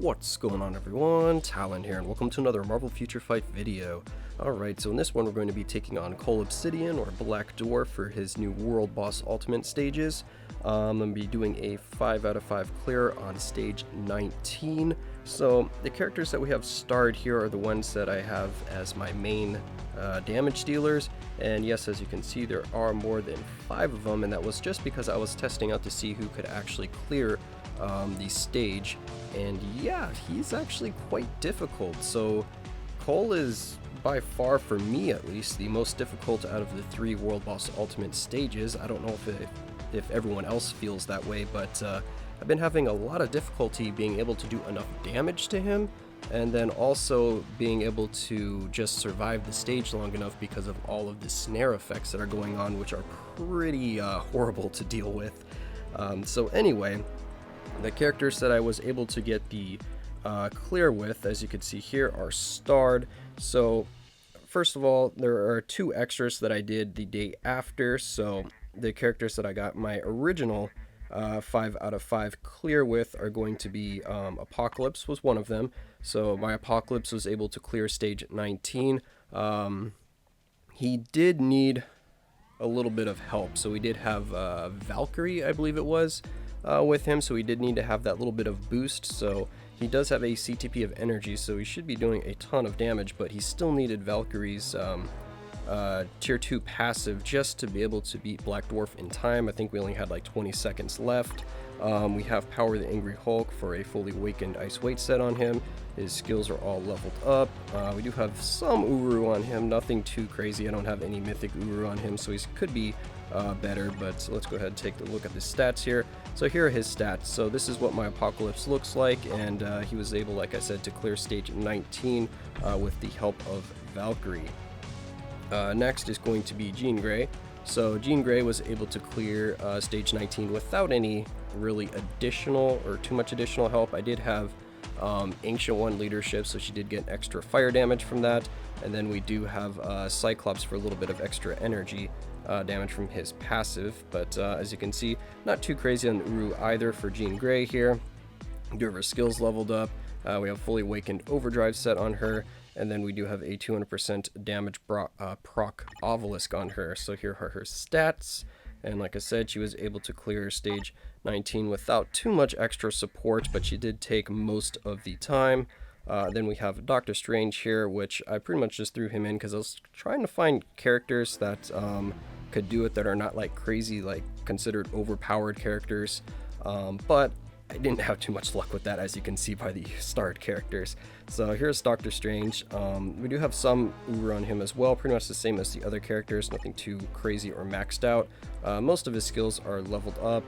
What's going on, everyone? Talen here, and welcome to another Marvel Future Fight video. Alright, so in this one we're going to be taking on Cull Obsidian, or Black Dwarf, for his new World Boss Ultimate stages. I'm going to be doing a 5 out of 5 clear on stage 19. So the characters that we have starred here are the ones that I have as my main damage dealers, and yes, as you can see, there are more than 5 of them, and that was just because I was testing out to see who could actually clear the stage. And yeah, he's actually quite difficult. So Cull is by far, for me at least, the most difficult out of the 3 World Boss Ultimate stages. I don't know if everyone else feels that way, but I've been having a lot of difficulty being able to do enough damage to him, and then also being able to just survive the stage long enough because of all of the snare effects that are going on, which are pretty horrible to deal with. So anyway, the characters that I was able to get the clear with, as you can see here, are starred. So first of all, there are 2 extras that I did the day after. So the characters that I got my original 5 out of 5 clear with are going to be Apocalypse was one of them. So my Apocalypse was able to clear stage 19. He did need a little bit of help, so we did have Valkyrie, I believe it was, with him, so he did need to have that little bit of boost. So he does have a CTP of energy, so he should be doing a ton of damage, but he still needed Valkyrie's tier 2 passive just to be able to beat Black Dwarf in time. I think we only had like 20 seconds left. We have Power the Angry Hulk for a fully awakened ice weight set on him. His skills are all leveled up. We do have some Uru on him, nothing too crazy. I don't have any mythic Uru on him, so he could be better, but let's go ahead and take a look at the stats here. So here are his stats. So this is what my Apocalypse looks like, and he was able, like I said, to clear stage 19 with the help of Valkyrie. Next is going to be Jean Grey. So Jean Grey was able to clear stage 19 without any really additional or too much additional help. I did have Ancient One leadership, so she did get extra fire damage from that, and then we do have Cyclops for a little bit of extra energy damage from his passive. But as you can see, not too crazy on Uru either for Jean Grey here. We do have her skills leveled up. We have fully awakened overdrive set on her, and then we do have a 200% damage proc obelisk on her. So here are her stats, and like I said, she was able to clear stage 19 without too much extra support, but she did take most of the time. Then we have Doctor Strange here, which I pretty much just threw him in because I was trying to find characters that could do it that are not like crazy, like considered overpowered characters, but I didn't have too much luck with that, as you can see by the starred characters. So here's Doctor Strange. We do have some Uru on him as well, pretty much the same as the other characters, nothing too crazy or maxed out. Most of his skills are leveled up.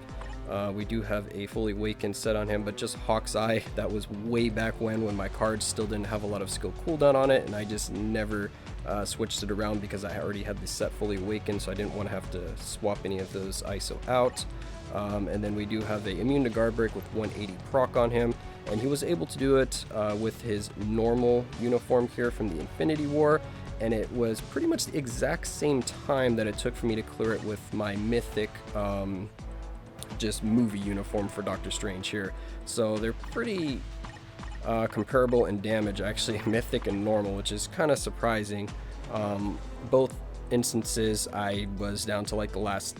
We do have a fully awakened set on him, but just Hawk's Eye. That was way back when my cards still didn't have a lot of skill cooldown on it, and I just never switched it around because I already had the set fully awakened, so I didn't want to have to swap any of those ISO out. And then we do have a immune to guard break with 180 proc on him, and he was able to do it with his normal uniform here from the Infinity War, and it was pretty much the exact same time that it took for me to clear it with my mythic just movie uniform for Doctor Strange here. So they're pretty comparable in damage, actually, mythic and normal, which is kind of surprising. Both instances I was down to like the last,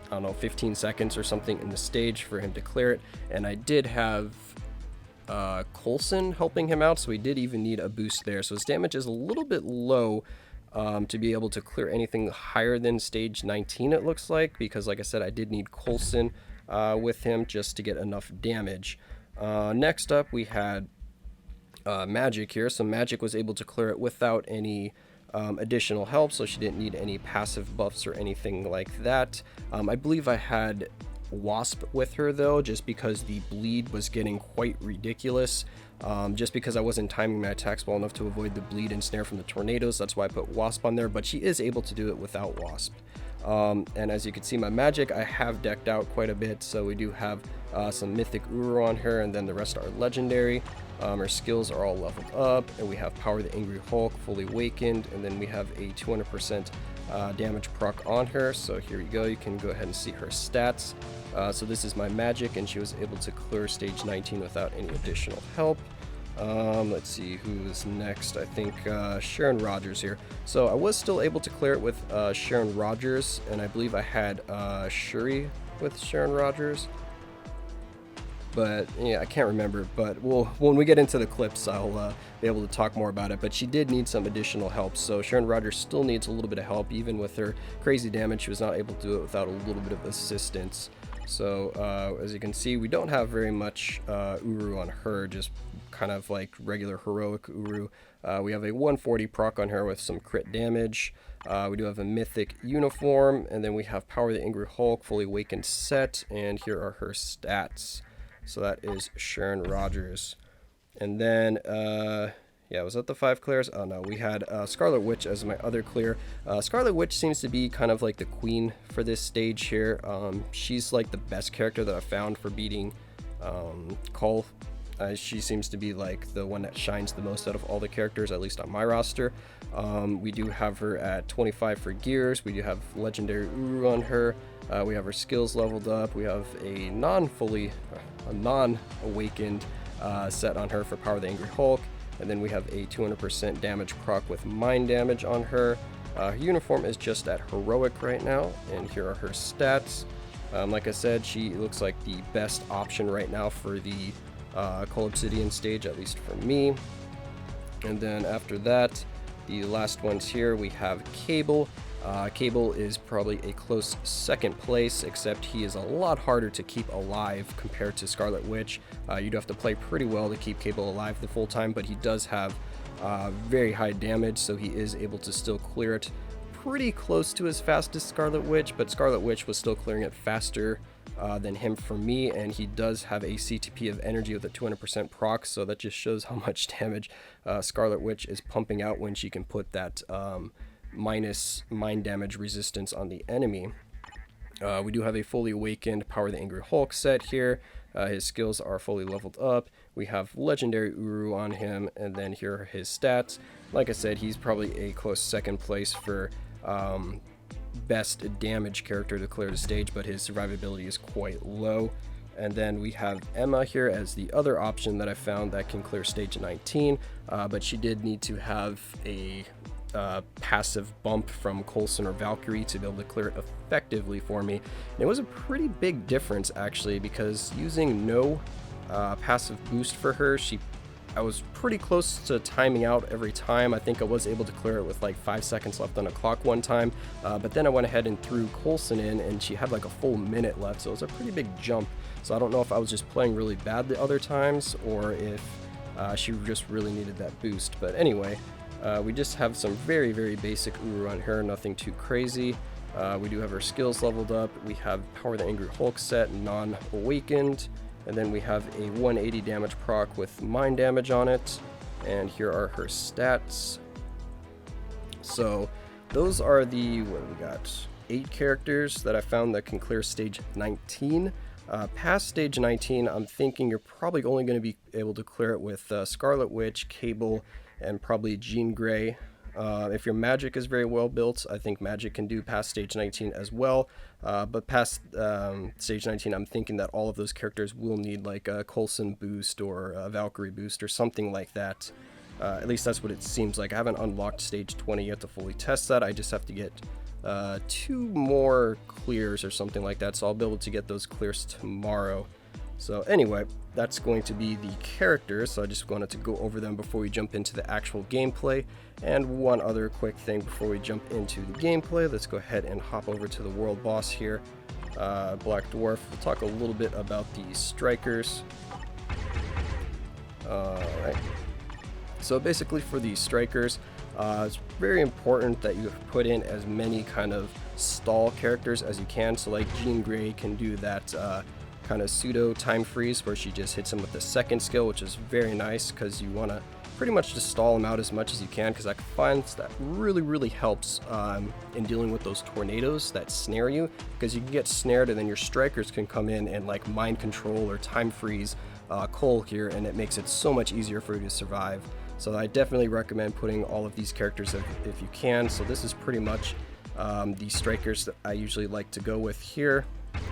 I don't know, 15 seconds or something in the stage for him to clear it, and I did have Coulson helping him out, so he did even need a boost there. So his damage is a little bit low to be able to clear anything higher than stage 19, it looks like, because like I said, I did need Coulson with him just to get enough damage. Next up, we had Magic here. So Magic was able to clear it without any additional help, so she didn't need any passive buffs or anything like that. I believe I had Wasp with her though, just because the bleed was getting quite ridiculous. Just because I wasn't timing my attacks well enough to avoid the bleed and snare from the tornadoes, that's why I put Wasp on there, but she is able to do it without Wasp. And as you can see, my Magic I have decked out quite a bit, so we do have some mythic Uru on her, and then the rest are legendary. Her skills are all leveled up, and we have Power the Angry Hulk fully awakened, and then we have a 200% damage proc on her. So here you go, you can go ahead and see her stats. So this is my magic, and she was able to clear stage 19 without any additional help. Let's see who is next. I think Sharon Rogers here. So I was still able to clear it with Sharon Rogers, and I believe I had Shuri with Sharon Rogers. But yeah, I can't remember. But when we get into the clips, I'll be able to talk more about it. But she did need some additional help. So Sharon Rogers still needs a little bit of help. Even with her crazy damage, she was not able to do it without a little bit of assistance. So as you can see, we don't have very much Uru on her, just kind of like regular heroic Uru. We have a 140 proc on her with some crit damage. We do have a mythic uniform, and then we have Power the Angry Hulk, fully awakened set, and here are her stats. So that is Sharon Rogers. And then, yeah, was that the 5 clears? Oh no, we had Scarlet Witch as my other clear. Scarlet Witch seems to be kind of like the queen for this stage here. She's like the best character that I found for beating Cull. She seems to be like the one that shines the most out of all the characters, at least on my roster. We do have her at 25 for gears. We do have legendary Uru on her. We have her skills leveled up. We have a non-awakened set on her for Power the Angry Hulk. And then we have a 200% damage proc with mind damage on her. Her uniform is just at heroic right now, and here are her stats. Like I said, she looks like the best option right now for the Cull Obsidian stage, at least for me. And then after that, the last ones here, we have Cable. Cable is probably a close second place, except he is a lot harder to keep alive compared to Scarlet Witch. You'd have to play pretty well to keep Cable alive the full time, but he does have very high damage, so he is able to still clear it pretty close to as fast as Scarlet Witch, but Scarlet Witch was still clearing it faster than him for me, and he does have a CTP of energy with a 200% proc, so that just shows how much damage Scarlet Witch is pumping out when she can put that minus mind damage resistance on the enemy. We do have a fully awakened Power the Angry Hulk set here. His skills are fully leveled up. We have legendary Uru on him, and then here are his stats. Like I said, he's probably a close second place for best damage character to clear the stage, but his survivability is quite low. And then we have Emma here as the other option that I found that can clear stage 19, but she did need to have a passive bump from Coulson or Valkyrie to be able to clear it effectively for me. And it was a pretty big difference actually, because using no passive boost for her, I was pretty close to timing out every time. I think I was able to clear it with like 5 seconds left on the clock one time, but then I went ahead and threw Coulson in, and she had like a full minute left, so it was a pretty big jump. So I don't know if I was just playing really bad the other times, or if she just really needed that boost. But anyway, we just have some very, very basic Uru on her, nothing too crazy. We do have her skills leveled up. We have Power the Angry Hulk set, non-awakened. And then we have a 180 damage proc with mind damage on it. And here are her stats. So those are the, what do we got? 8 characters that I found that can clear stage 19. Past stage 19, I'm thinking you're probably only going to be able to clear it with Scarlet Witch, Cable, and probably Jean Grey. If your magic is very well built, I think magic can do past stage 19 as well. But past stage 19, I'm thinking that all of those characters will need like a Coulson boost or a Valkyrie boost or something like that. At least that's what it seems like. I haven't unlocked stage 20 yet to fully test that. I just have to get 2 more clears or something like that, so I'll be able to get those clears tomorrow. So anyway, that's going to be the characters, so I just wanted to go over them before we jump into the actual gameplay. And one other quick thing before we jump into the gameplay, let's go ahead and hop over to the world boss here, Black Dwarf. We'll talk a little bit about the strikers. Alright, so basically for the strikers, it's very important that you put in as many kind of stall characters as you can. So like Jean Grey can do that kind of pseudo time freeze where she just hits him with the second skill, which is very nice because you want to pretty much just stall him out as much as you can, because I find that really helps in dealing with those tornadoes that snare you, because you can get snared and then your strikers can come in and like mind control or time freeze Cull here, and it makes it so much easier for you to survive. So I definitely recommend putting all of these characters if you can. So this is pretty much The strikers that I usually like to go with here,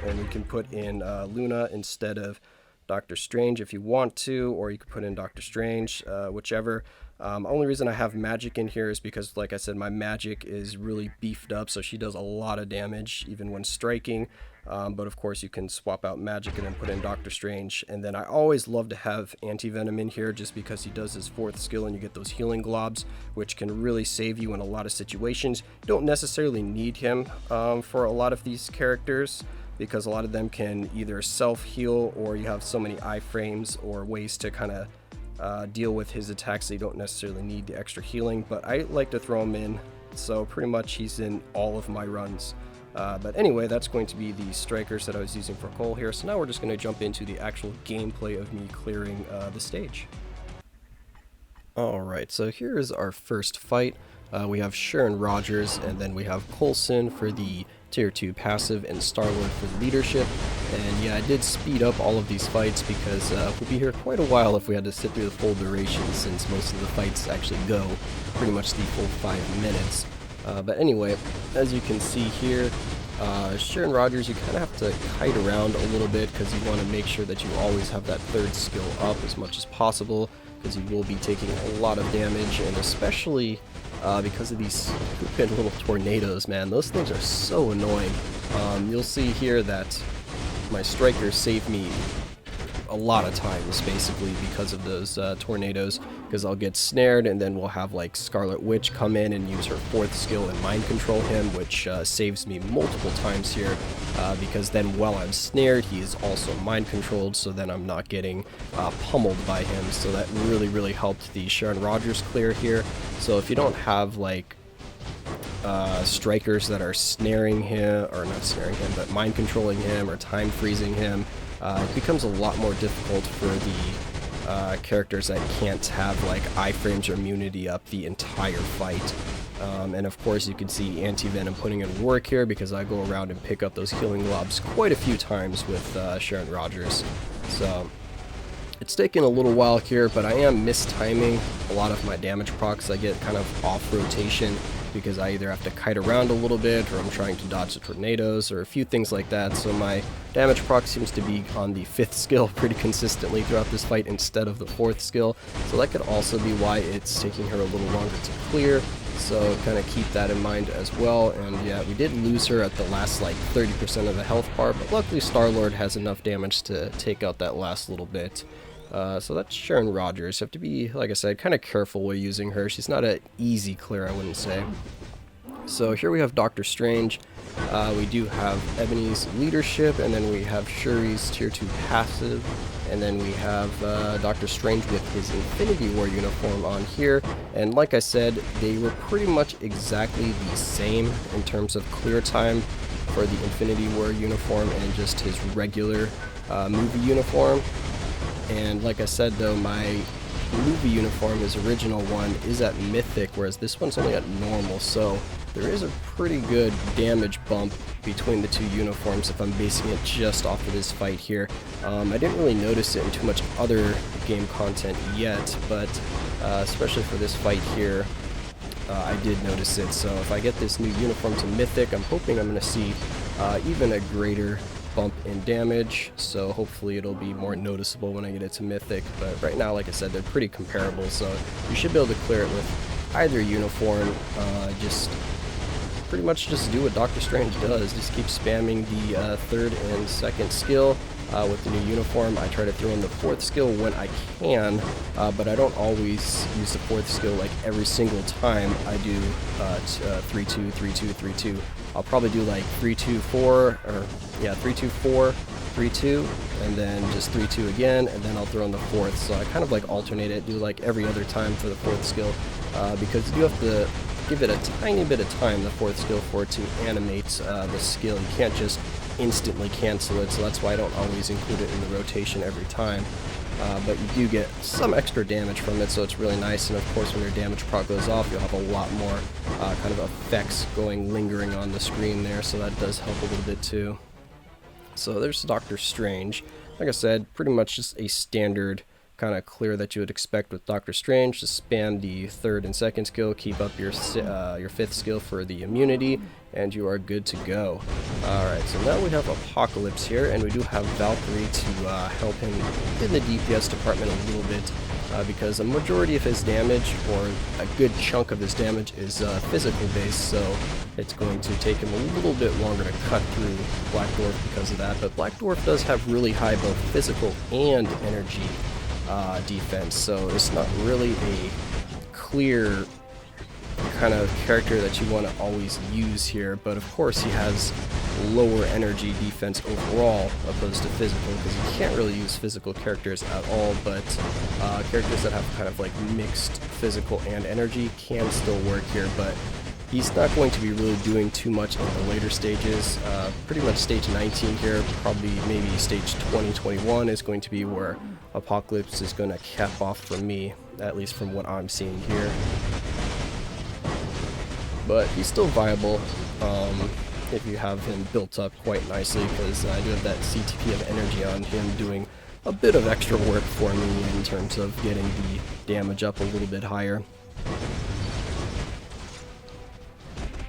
and you can put in Luna instead of Doctor Strange if you want to, or you could put in Doctor Strange, whichever. Only reason I have magic in here is because, like I said, my magic is really beefed up, so she does a lot of damage even when striking. But of course you can swap out magic and then put in Doctor Strange. And then I always love to have Anti-Venom in here just because he does his 4th skill and you get those healing globs, which can really save you in a lot of situations. You don't necessarily need him for a lot of these characters, because a lot of them can either self-heal, or you have so many iframes or ways to kind of deal with his attacks so you don't necessarily need the extra healing. But I like to throw him in, so pretty much he's in all of my runs. But anyway, that's going to be the strikers that I was using for Cull here. So now we're just going to jump into the actual gameplay of me clearing the stage. Alright, so here is our first fight. We have Sharon Rogers, and then we have Coulson for the Tier 2 passive, and Star-Lord for the leadership. And yeah, I did speed up all of these fights because we'll be here quite a while if we had to sit through the full duration, since most of the fights actually go pretty much the full 5 minutes. But anyway, as you can see here, Sharon Rogers, you kind of have to kite around a little bit because you want to make sure that you always have that 3rd skill up as much as possible, because you will be taking a lot of damage, and especially because of these stupid little tornadoes, man. Those things are so annoying. You'll see here that my strikers save me a lot of times, basically, because of those tornadoes, because I'll get snared, and then we'll have like Scarlet Witch come in and use her 4th skill and mind control him, which saves me multiple times here, because then while I'm snared, he is also mind controlled, so then I'm not getting pummeled by him. So that really helped the Sharon Rogers clear here. So if you don't have like strikers that are snaring him, or not snaring him, but mind controlling him or time freezing him, it becomes a lot more difficult for the characters that can't have like iframes or immunity up the entire fight. And of course you can see Anti-Venom putting in work here, because I go around and pick up those healing globs quite a few times with Sharon Rogers. So it's taking a little while here, but I am mistiming a lot of my damage procs. I get kind of off rotation because I either have to kite around a little bit, or I'm trying to dodge the tornadoes, or a few things like that. So my damage proc seems to be on the 5th skill pretty consistently throughout this fight instead of the 4th skill. So that could also be why it's taking her a little longer to clear. So kind of keep that in mind as well. And yeah, we did lose her at the last like 30% of the health bar, but luckily Star-Lord has enough damage to take out that last little bit. So that's Sharon Rogers. You have to be, like I said, kind of careful while using her. She's not an easy clear, I wouldn't say. So here we have Doctor Strange. We do have Ebony's leadership, and then we have Shuri's Tier 2 passive, and then we have Doctor Strange with his Infinity War uniform on here. And like I said, they were pretty much exactly the same in terms of clear time for the Infinity War uniform and just his regular movie uniform. And like I said though, my movie uniform, his original one, is at Mythic, whereas this one's only at normal, so there is a pretty good damage bump between the two uniforms if I'm basing it just off of this fight here. I didn't really notice it in too much other game content yet, but especially for this fight here, I did notice it. So if I get this new uniform to Mythic, I'm hoping I'm going to see even a greater bump in damage, so hopefully it'll be more noticeable when I get it to Mythic. But right now, like I said, they're pretty comparable, so you should be able to clear it with either uniform. Just pretty much just do what Doctor Strange does, just keep spamming the 3rd and 2nd skill with the new uniform. I try to throw in the 4th skill when I can, but I don't always use the 4th skill like every single time. I do 3-2, 3-2, 3-2. I'll probably do like 3-2-4, or yeah, 3-2-4, 3-2, and then just 3-2 again, and then I'll throw in the 4th. So I kind of like alternate it, do like every other time for the 4th skill, because you have to give it a tiny bit of time, the 4th skill, for it to animate the skill. You can't just instantly cancel it, so that's why I don't always include it in the rotation every time. But you do get some extra damage from it, so it's really nice. And of course, when your damage proc goes off, you'll have a lot more kind of effects lingering on the screen there, so that does help a little bit too. So there's Doctor Strange. Like I said, pretty much just a standard kind of clear that you would expect with Doctor Strange. Just spam the 3rd and 2nd skill, keep up your 5th skill for the immunity, and you are good to go. Alright, so now we have Apocalypse here, and we do have Valkyrie to help him in the DPS department a little bit, because a majority of his damage, or a good chunk of his damage, is physical based, so it's going to take him a little bit longer to cut through Black Dwarf because of that. But Black Dwarf does have really high both physical and energy defense, so it's not really a clear kind of character that you want to always use here. But of course he has lower energy defense overall opposed to physical, because you can't really use physical characters at all, but characters that have kind of like mixed physical and energy can still work here. But he's not going to be really doing too much in the later stages. Pretty much stage 19 here, probably maybe stage 20, 21 is going to be where Apocalypse is going to cap off for me, at least from what I'm seeing here. But he's still viable if you have him built up quite nicely, because I do have that CTP of energy on him doing a bit of extra work for me in terms of getting the damage up a little bit higher.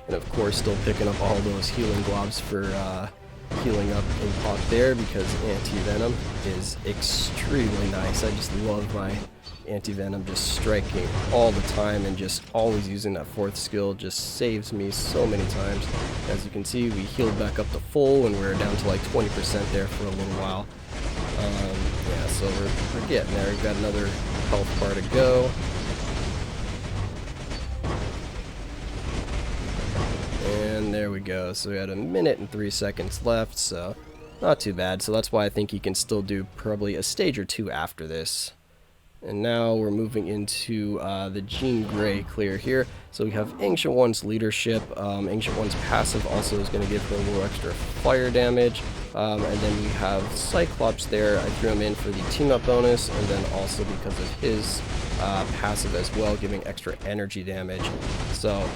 And of course still picking up all those healing globs for healing up Impact there, because anti-venom is extremely nice. I just love my anti-venom just striking all the time, and just always using that 4th skill just saves me so many times. As you can see, we healed back up to full, and we're down to like 20% there for a little while. Yeah, so we're getting there. We've got another health bar to go. And there we go. So we had 1 minute and 3 seconds left, so not too bad. So that's why I think he can still do probably a stage or 2 after this. And now we're moving into the Jean Grey clear here. So we have Ancient One's leadership. Ancient One's passive also is going to give her a little extra fire damage. And then we have Cyclops there. I threw him in for the team-up bonus, and then also because of his passive as well, giving extra energy damage. So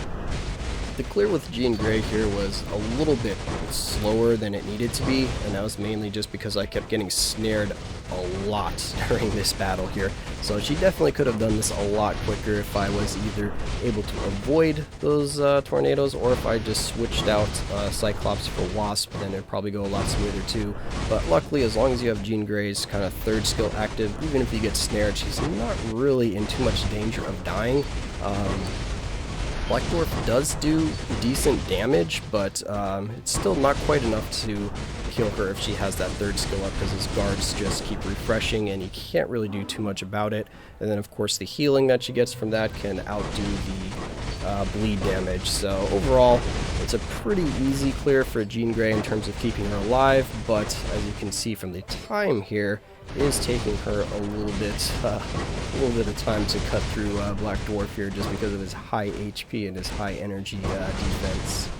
the clear with Jean Grey here was a little bit slower than it needed to be, and that was mainly just because I kept getting snared a lot during this battle here. So she definitely could have done this a lot quicker if I was either able to avoid those tornadoes, or if I just switched out Cyclops for Wasp, then it'd probably go a lot smoother too. But luckily, as long as you have Jean Grey's kind of 3rd skill active, even if you get snared, she's not really in too much danger of dying. Black Dwarf does do decent damage, but it's still not quite enough to kill her if she has that 3rd skill up, because his guards just keep refreshing and he can't really do too much about it. And then of course the healing that she gets from that can outdo the bleed damage. So overall, it's a pretty easy clear for Jean Grey in terms of keeping her alive, but as you can see from the time here, it is taking her a little bit of time to cut through Black Dwarf here, just because of his high HP and his high energy defense.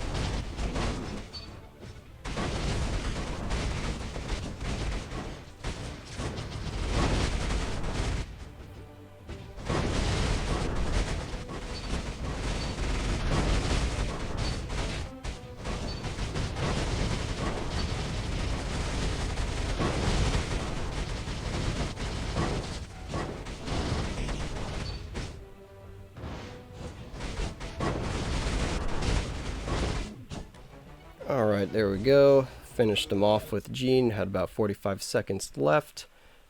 Alright, there we go. Finished him off with Jean, had about 45 seconds left.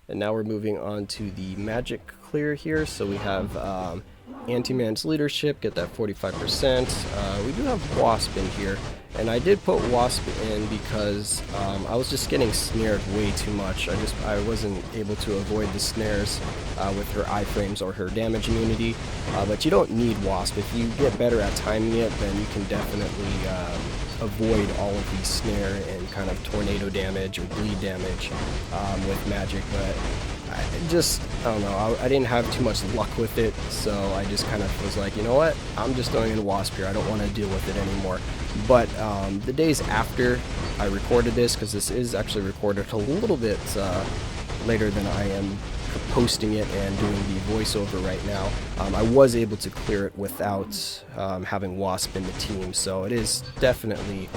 And now we're moving on to the magic clear here. So we have Anti-Man's leadership, get that 45%. We do have Wasp in here. And I did put Wasp in because I was just getting snared way too much. I wasn't able to avoid the snares with her iframes or her damage immunity. But you don't need Wasp. If you get better at timing it, then you can definitely avoid all of the snare and kind of tornado damage or bleed damage with magic. But I don't know, I didn't have too much luck with it, so I just kind of was like, you know what, I'm just throwing in Wasp here, I don't want to deal with it anymore. But the days after I recorded this, because this is actually recorded a little bit later than I am posting it and doing the voiceover right now, I was able to clear it without having Wasp in the team, so it is definitely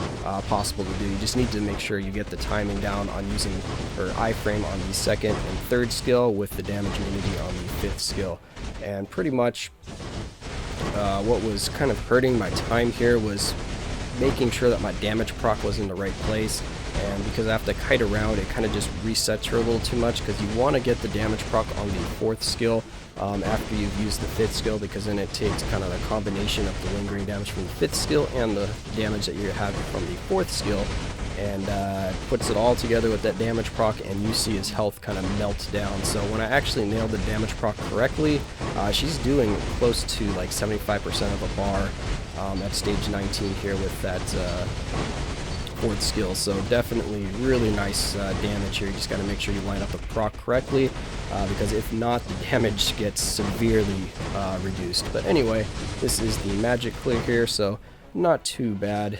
possible to do. You just need to make sure you get the timing down on using her iframe on the second and third skill with the damage immunity on the fifth skill. And pretty much what was kind of hurting my time here was making sure that my damage proc was in the right place, and because I have to kite around, it kind of just resets her a little too much, because you want to get the damage proc on the fourth skill after you've used the fifth skill, because then it takes kind of a combination of the lingering damage from the fifth skill and the damage that you have from the fourth skill, and puts it all together with that damage proc, and you see his health kind of melt down. So when I actually nailed the damage proc correctly, she's doing close to like 75% of a bar at stage 19 here with that fourth skill. So definitely really nice damage here. You just got to make sure you line up the proc correctly, because if not, the damage gets severely reduced. But anyway, this is the magic clear here, so not too bad.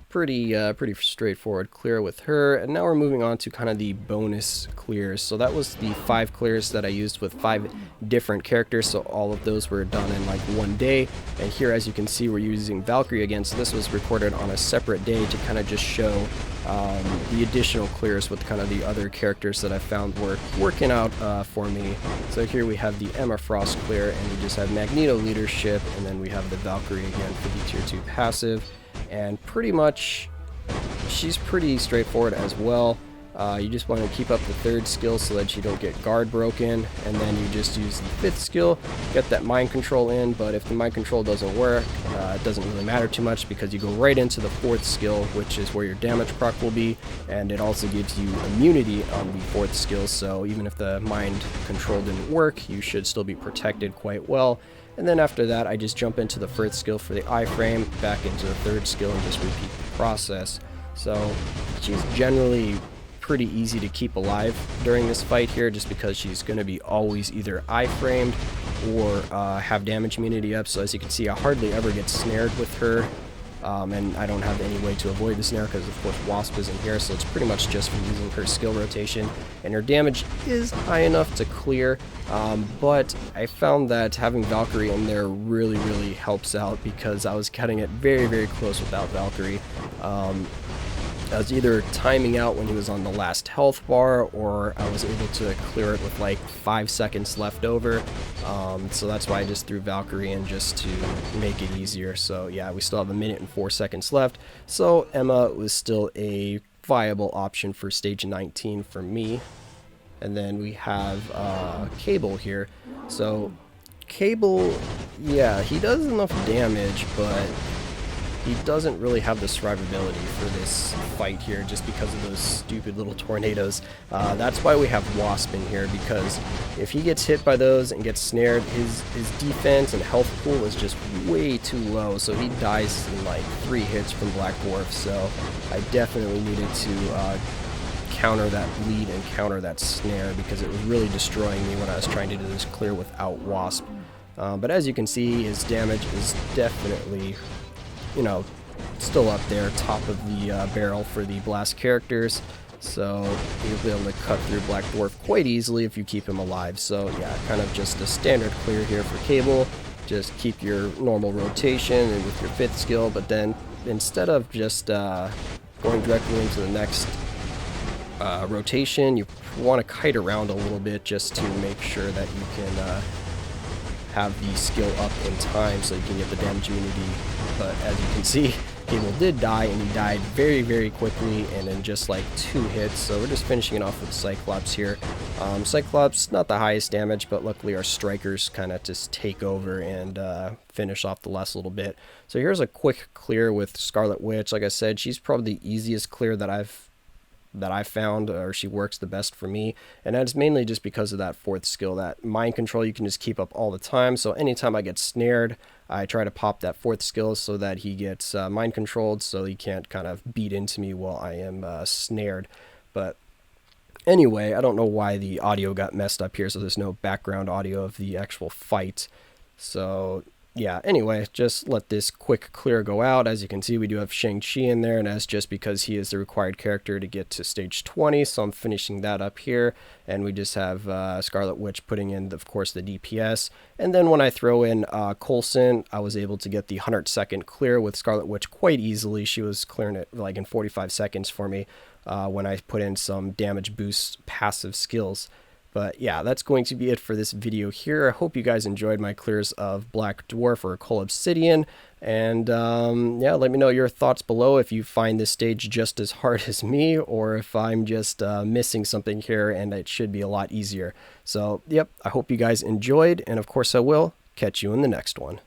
Pretty straightforward clear with her. And now we're moving on to kind of the bonus clears. So that was the 5 clears that I used with 5 different characters, so all of those were done in like one day. And here, as you can see, we're using Valkyrie again, so this was recorded on a separate day to kind of just show the additional clears with kind of the other characters that I found were working out for me. So here we have the Emma Frost clear, and we just have Magneto leadership, and then we have the Valkyrie again for the tier 2 passive. And pretty much she's pretty straightforward as well. You just want to keep up the third skill so that you don't get guard broken, and then you just use the fifth skill, get that mind control in. But if the mind control doesn't work, it doesn't really matter too much, because you go right into the fourth skill, which is where your damage proc will be, and it also gives you immunity on the fourth skill, so even if the mind control didn't work, you should still be protected quite well. And then after that, I just jump into the first skill for the iframe, back into the third skill, and just repeat the process. So she's generally pretty easy to keep alive during this fight here, just because she's going to be always either iframed or have damage immunity up. So as you can see, I hardly ever get snared with her, and I don't have any way to avoid the snare because of course Wasp isn't here, so it's pretty much just from using her skill rotation. And her damage is high enough to clear, but I found that having Valkyrie in there really helps out, because I was cutting it very close without Valkyrie. I was either timing out when he was on the last health bar, or I was able to clear it with like 5 seconds left over. So that's why I just threw Valkyrie in, just to make it easier. So yeah, we still have 1 minute and 4 seconds left. So Emma was still a viable option for stage 19 for me. And then we have Cable here. So Cable, yeah, he does enough damage, but he doesn't really have the survivability for this fight here, just because of those stupid little tornadoes. That's why we have Wasp in here, because if he gets hit by those and gets snared, his defense and health pool is just way too low, so he dies in like 3 hits from Black Dwarf. So I definitely needed to counter that bleed and counter that snare, because it was really destroying me when I was trying to do this clear without Wasp. But as you can see, his damage is definitely, you know, still up there, top of the barrel for the blast characters. So you'll be able to cut through Black Dwarf quite easily if you keep him alive. So yeah, kind of just a standard clear here for Cable. Just keep your normal rotation and with your fifth skill, but then instead of just going directly into the next rotation, you want to kite around a little bit, just to make sure that you can have the skill up in time so you can get the damage immunity. But as you can see, Cable did die, and he died very quickly and in just like 2 hits. So we're just finishing it off with Cyclops here. Cyclops, not the highest damage, but luckily our strikers kind of just take over and finish off the last little bit. So here's a quick clear with Scarlet Witch. Like I said, she's probably the easiest clear that I've found, or she works the best for me, and that's mainly just because of that fourth skill. That mind control you can just keep up all the time, so anytime I get snared, I try to pop that fourth skill so that he gets mind controlled, so he can't kind of beat into me while I am snared. But anyway, I don't know why the audio got messed up here, so there's no background audio of the actual fight. So yeah, anyway, just let this quick clear go out. As you can see, we do have Shang-Chi in there, and that's just because he is the required character to get to stage 20, so I'm finishing that up here. And we just have Scarlet Witch putting in, of course, the DPS. And then when I throw in Coulson, I was able to get the 100-second clear with Scarlet Witch quite easily. She was clearing it like in 45 seconds for me when I put in some damage boost passive skills. But yeah, that's going to be it for this video here. I hope you guys enjoyed my clears of Black Dwarf or Cull Obsidian. And yeah, let me know your thoughts below if you find this stage just as hard as me, or if I'm just missing something here and it should be a lot easier. So yep, I hope you guys enjoyed, and of course I will catch you in the next one.